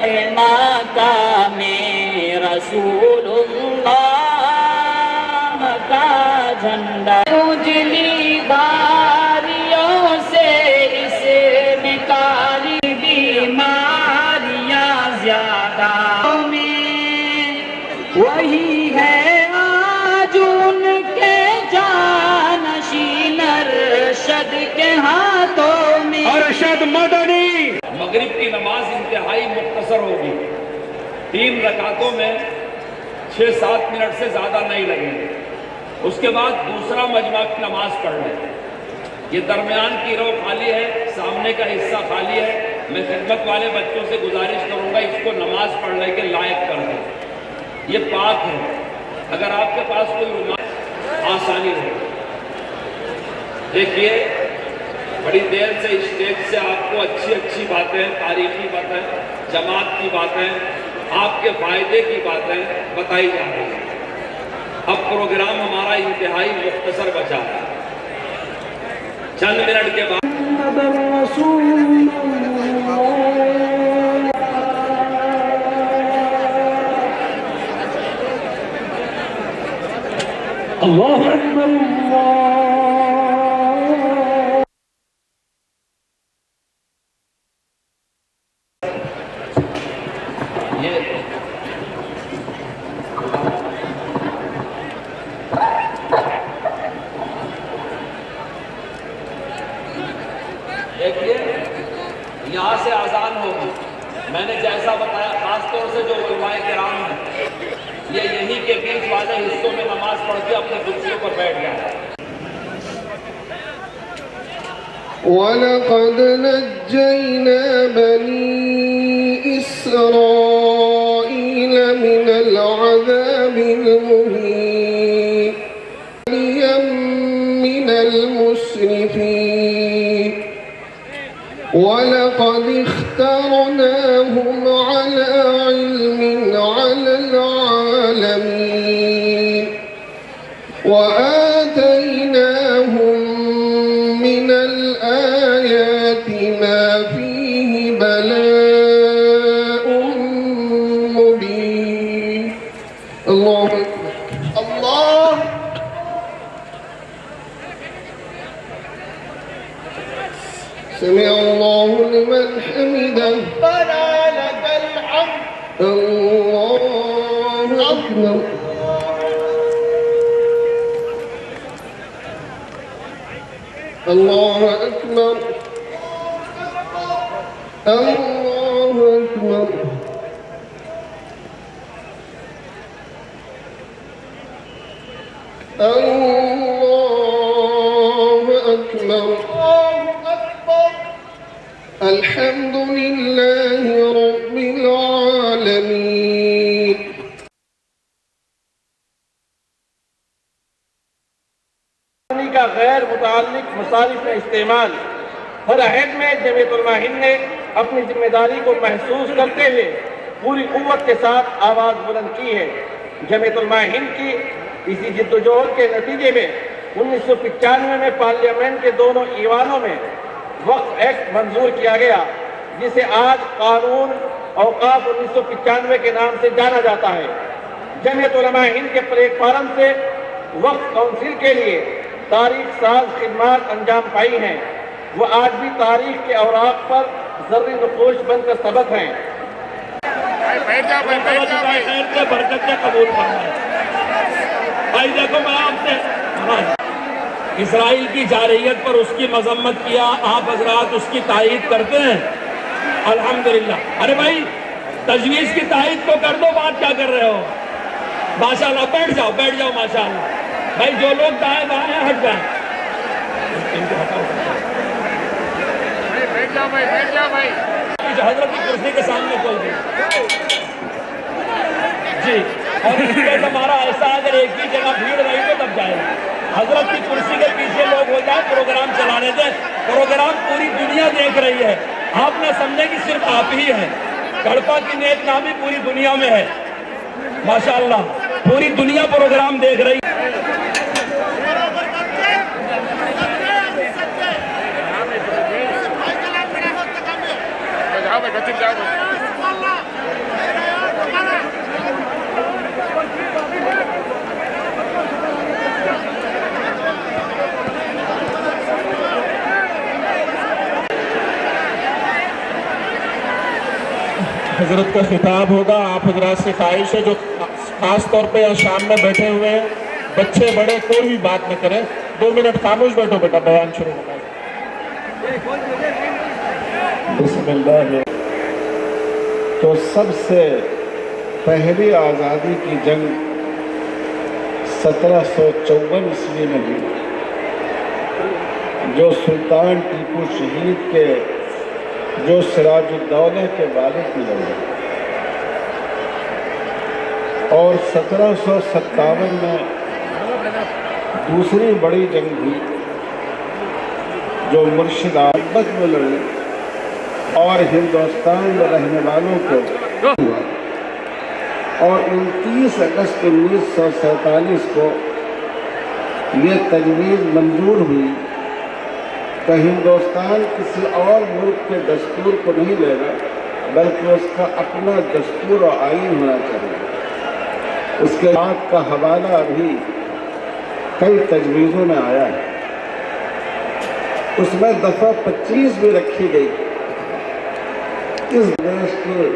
ہے مقام رسول اللہ کا جھنڈا، اجلی باریوں سے اس میں کالی بیماریاں زیادہ میں وہی ہے آج ان کے جانشین ارشد کے ہاتھوں میں۔ ارشد مدنی۔ مغرب کی نماز انتہائی مختصر ہوگی، 3 رکعتوں میں 6-7 منٹ سے زیادہ نہیں لگیں گے۔ اس کے بعد دوسرا مجمع کی نماز پڑھ لیں۔ یہ درمیان کی رو خالی ہے، سامنے کا حصہ خالی ہے۔ میں خدمت والے بچوں سے گزارش کروں گا اس کو نماز پڑھنے کے لائق کر دیں۔ یہ پاک ہے، اگر آپ کے پاس کوئی رومال آسانی ہو۔ دیکھیے بڑی دیر سے اسٹیج سے آپ کو اچھی باتیں، تاریخی باتیں، جماعت کی باتیں، آپ کے فائدے کی باتیں بتائی جا رہی ہیں۔ اب پروگرام ہمارا انتہائی مختصر بچا ہے، چند منٹ کے بعد اللہ اکبر دیکھیے یہاں سے اذان ہوگی۔ میں نے جیسا بتایا خاص طور سے جو علماء کرام ہیں یہ یہی کے بیچ والے حصوں میں نماز پڑھ کے اپنی کرسیوں پر بیٹھ گئے۔ وَلَقَدْ نَجَّيْنَا بَنِي إِسْرَائِيلَ مِنَ الْعَذَابِ الْمُهِينِ مِنَ الْمُسْرِفِينَ وَلَقَدْ اخْتَرْنَاهُمْ عَلَى عِلْمٍ عَلَى الْعَالَمِينَ وَآتَيْنَاهُمْ مِنَ الْآيَاتِ مَا فِيهِ بَلَاءٌ مُبِينٌ۔ اللہ اللہ سمع اللہ لمن حمدہ ربنا لک الحمد۔ اللہ اکبر۔ اللہ اکبر۔ اللہ اکبر۔ اللہ اکبر۔ الحمد للہ رب العالمین۔ کا غیر متعلق مصارف میں استعمال ہر عہد میں جمعیت علماء ہند نے اپنی ذمہ داری کو محسوس کرتے ہوئے پوری قوت کے ساتھ آواز بلند کی ہے۔ جمعیت علماء ہند کی اسی جد و جہد کے نتیجے میں 1995 میں پارلیمنٹ کے دونوں ایوانوں میں وقف ایکٹ منظور کیا گیا، جسے آج قانون اوقاف 1995 کے نام سے جانا جاتا ہے۔ جمعیت علماء ہند کے پلیٹ فارم سے وقف کونسل کے لیے تاریخ ساز خدمات انجام پائی ہیں، وہ آج بھی تاریخ کے اوراق پر زرعی نقوش بن کر سبق ہیں۔ برکت کے قبول فرمائے۔ بھائی دیکھو میں آپ سے اسرائیل کی جارحیت پر اس کی مذمت کیا، آپ حضرات اس کی تائید کرتے ہیں؟ الحمدللہ۔ ارے بھائی تجویز کی تائید تو کر دو، بات کیا کر رہے ہو؟ ماشاءاللہ بیٹھ جاؤ ماشاءاللہ۔ بھائی جو لوگ دائیں بائیں ہیں ہٹ جائیں۔ بیٹھ جاؤ بھائی۔ حضرت کی کرسی کے سامنے کھول دیں جی، اور اس کے ہمارا ایسا اگر ایک ہی جگہ بھیڑ رہی تو تب جائے گا۔ حضرت کی کرسی کے پیچھے لوگ ہو جائیں، پروگرام چلانے دیں۔ پروگرام پوری دنیا دیکھ رہی ہے، آپ نہ سمجھیں کہ صرف آپ ہی ہیں۔ کڑپا کی نیک نامی پوری دنیا میں ہے ماشاءاللہ، پوری دنیا پروگرام دیکھ رہی ہے۔ حضرت کا خطاب ہوگا. آپ حضرات سے خواہش ہے جو خاص طور پہ شام میں بیٹھے ہوئے ہیں, بچے بڑے کوئی بھی بات نہ کریں. 2 منٹ خاموش بیٹھو بیٹا, بیان شروع ہوگا. بسم اللہ. تو سب سے پہلی آزادی کی جنگ 1754 عیسوی میں ہوئی, جو سلطان ٹیپو شہید کے جو سراج الدولہ کے والد میں لڑے, اور 1757 میں دوسری بڑی جنگ ہوئی جو مرشد احمد میں لڑی اور ہندوستان میں رہنے والوں کو ہوا. اور 29 اگست 1947 کو یہ تجویز منظور ہوئی کہ ہندوستان کسی اور ملک کے دستور کو نہیں لے گا, بلکہ اس کا اپنا دستور و آئین ہونا چاہیے. اس کے بعد کا حوالہ ابھی کئی تجویزوں میں آیا ہے. اس میں دفعہ 25 بھی رکھی گئی. اس دیش کی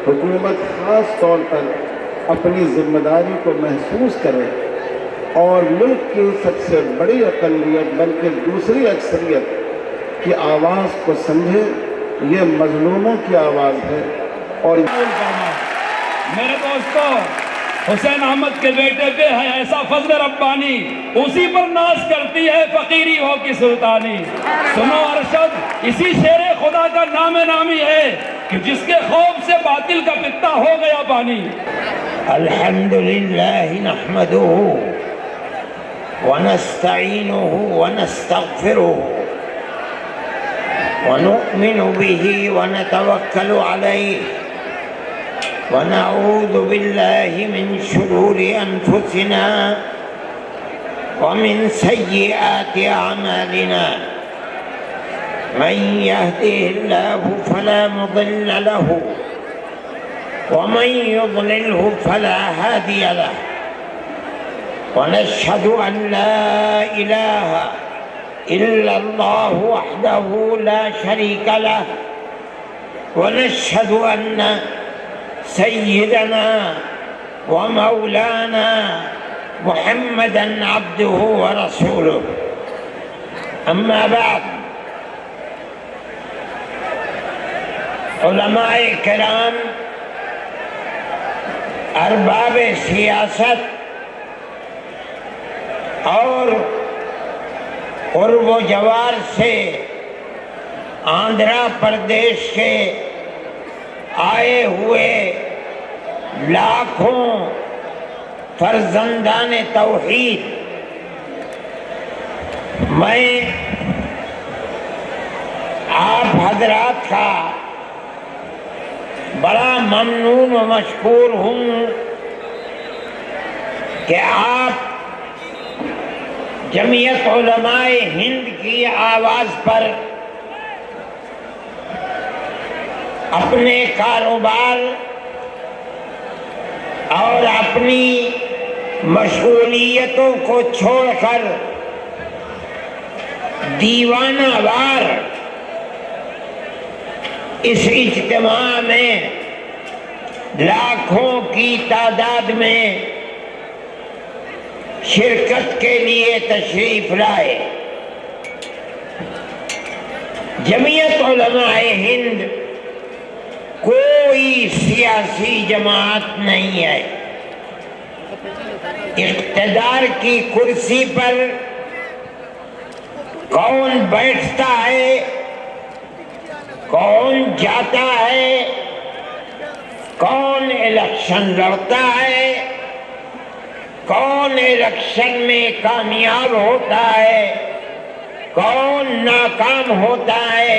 حکومت خاص طور پر اپنی ذمہ داری کو محسوس کرے اور ملک کی سب سے بڑی اقلیت بلکہ دوسری اکثریت کی آواز کو سمجھے. یہ مظلوموں کی آواز ہے. اور میرے دوستو, حسین احمد کے بیٹے پہ ہے ایسا فضل ربانی, اسی پر ناز کرتی ہے فقیری ہو کی سلطانی. سنو ارشد, اسی شیر خدا کا نام نامی ہے کہ جس کے خوف سے باطل کا پتا ہو گیا پانی. الحمدللہ نحمدہ ونستعینہ ونستغفرہ ونؤمن به ونتوکل علیہ ونعوذ باللہ من شرور انفسنا ومن سیئات اعمالنا. من يهده الله فلا مضل له ومن يضلله فلا هادي له. ونشهد أن لا إله إلا الله وحده لا شريك له. ونشهد أن سيدنا ومولانا محمدا عبده ورسوله. أما بعد, علماء کرام, ارباب سیاست اور قرب و جوار سے آندھرا پردیش کے آئے ہوئے لاکھوں فرزندان توحید, میں آپ حضرات کا بڑا ممنون و مشکور ہوں کہ آپ جمعیت علماء ہند کی آواز پر اپنے کاروبار اور اپنی مشغولیتوں کو چھوڑ کر دیوانہ وار اس اجتماع میں لاکھوں کی تعداد میں شرکت کے لیے تشریف لائے. جمعیت علماء ہند کوئی سیاسی جماعت نہیں ہے. اقتدار کی کرسی پر کون بیٹھتا ہے, کون جاتا ہے, کون الیکشن لڑتا ہے, کون الیکشن میں کامیاب ہوتا ہے, کون ناکام ہوتا ہے,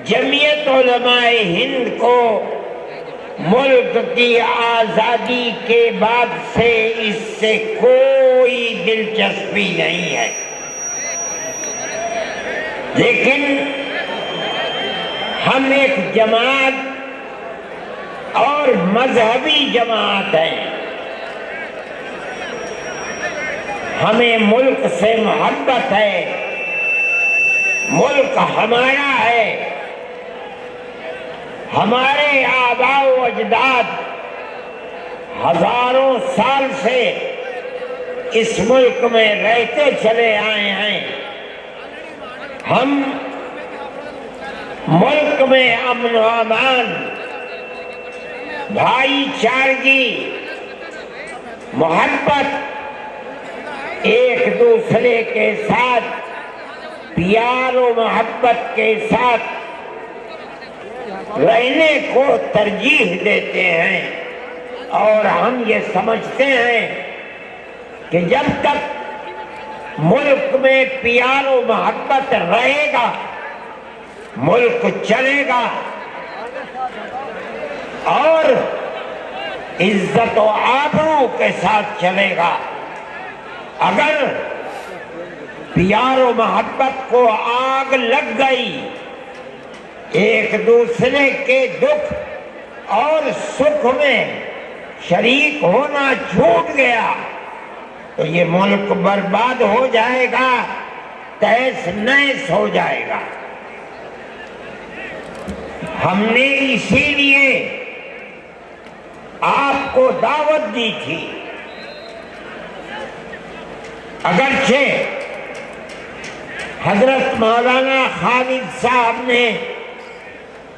جمعیت علماء ہند کو ملک کی آزادی کے بعد سے اس سے کوئی دلچسپی نہیں ہے. لیکن ہم ایک جماعت اور مذہبی جماعت ہیں. ہمیں ملک سے محبت ہے, ملک ہمارا ہے, ہمارے آباء و اجداد ہزاروں سال سے اس ملک میں رہتے چلے آئے ہیں. ہم ملک میں امن و امان، بھائی چارگی، محبت، ایک دوسرے کے ساتھ پیار و محبت کے ساتھ رہنے کو ترجیح دیتے ہیں. اور ہم یہ سمجھتے ہیں کہ جب تک ملک میں پیار و محبت رہے گا ملک چلے گا اور عزت و آبرو کے ساتھ چلے گا. اگر پیار و محبت کو آگ لگ گئی، ایک دوسرے کے دکھ اور سکھ میں شریک ہونا چھوٹ گیا تو یہ ملک برباد ہو جائے گا، تہس نہس ہو جائے گا. ہم نے اسی لیے آپ کو دعوت دی تھی. اگرچہ حضرت مولانا خالد صاحب نے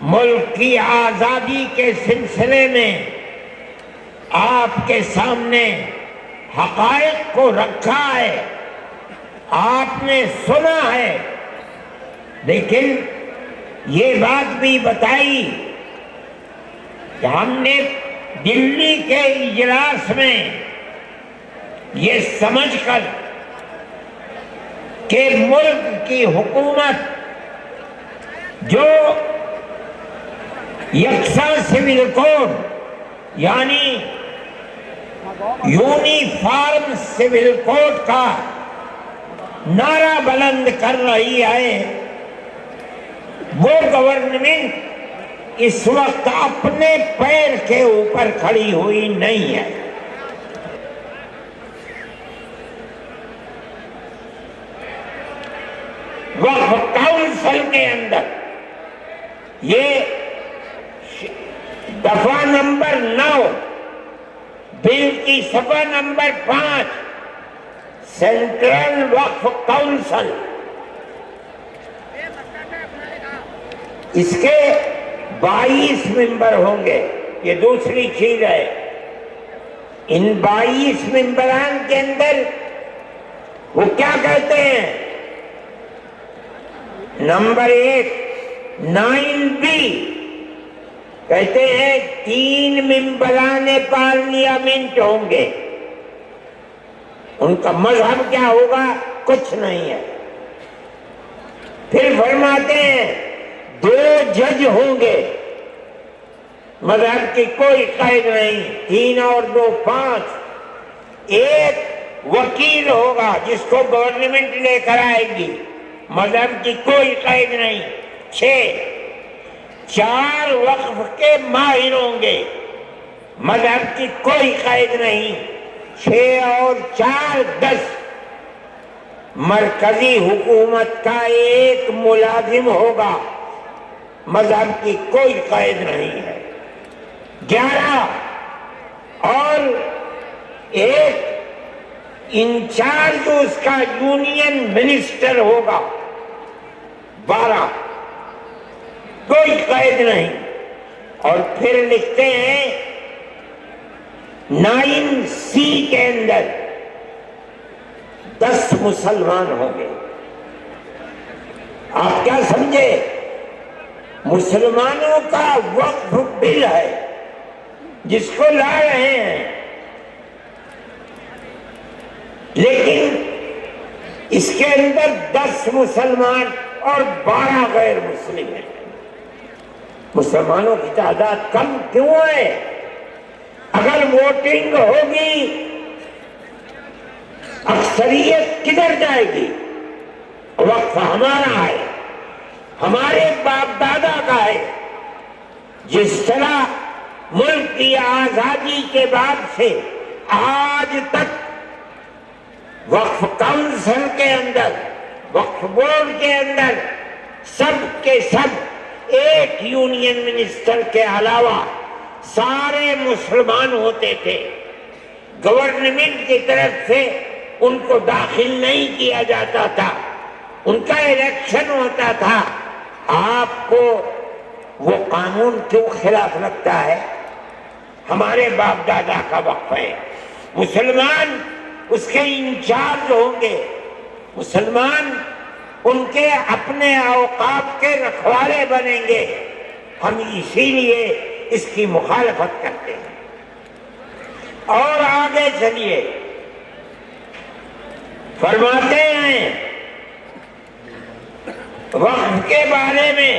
ملک کی آزادی کے سلسلے میں آپ کے سامنے حقائق کو رکھا ہے، آپ نے سنا ہے، لیکن یہ بات بھی بتائی کہ ہم نے دلی کے اجلاس میں یہ سمجھ کر کہ ملک کی حکومت جو یکساں سول کوڈ یعنی یونیفارم سول کوڈ کا نعرہ بلند کر رہی ہے، وہ گورنمنٹ اس وقت اپنے پیر کے اوپر کھڑی ہوئی نہیں ہے. وقف کونسل کے اندر یہ دفعہ نمبر 9 بل کی صفحہ نمبر 5 سینٹرل وقف کونسل، اس کے 22 ممبر ہوں گے. یہ دوسری چیز ہے، ان 22 ممبران کے اندر وہ کیا کہتے ہیں؟ نمبر 1 9B کہتے ہیں 3 ممبران پارلیمنٹ ہوں گے. ان کا مذہب کیا ہوگا؟ کچھ نہیں ہے. پھر فرماتے ہیں 2 جج ہوں گے، مذہب کی کوئی قید نہیں. 3 اور 2 5. 1 وکیل ہوگا جس کو گورنمنٹ لے کر آئے گی، مذہب کی کوئی قید نہیں. 6 4 وقف کے ماہر ہوں گے، مذہب کی کوئی قید نہیں. 6 اور 4 10. مرکزی حکومت کا 1 ملازم ہوگا، مذہب کی کوئی قید نہیں ہے. 11 اور 1 انچارج اس کا یونین منسٹر ہوگا. 12 کوئی قید نہیں. اور پھر لکھتے ہیں 9C کے اندر 10 مسلمان ہوں گے. آپ کیا سمجھے؟ مسلمانوں کا وقف بل ہے جس کو لا رہے ہیں، لیکن اس کے اندر 10 مسلمان اور 12 غیر مسلم ہیں. مسلمانوں کی تعداد کم کیوں ہے؟ اگر ووٹنگ ہوگی اکثریت کدھر جائے گی؟ وقف ہمارا ہے، ہمارے باپ دادا کا ہے. جس طرح ملک کی آزادی کے بعد سے آج تک وقف کونسل کے اندر، وقف بورڈ کے اندر سب کے سب ایک یونین منسٹر کے علاوہ سارے مسلمان ہوتے تھے. گورنمنٹ کی طرف سے ان کو داخل نہیں کیا جاتا تھا, ان کا الیکشن ہوتا تھا. آپ کو وہ قانون کیوں خلاف لگتا ہے؟ ہمارے باپ دادا کا وقف ہے. مسلمان اس کے انچارج ہوں گے, مسلمان ان کے اپنے اوقاف کے رکھوالے بنیں گے. ہم اسی لیے اس کی مخالفت کرتے ہیں. اور آگے چلیے, فرماتے ہیں وقف کے بارے میں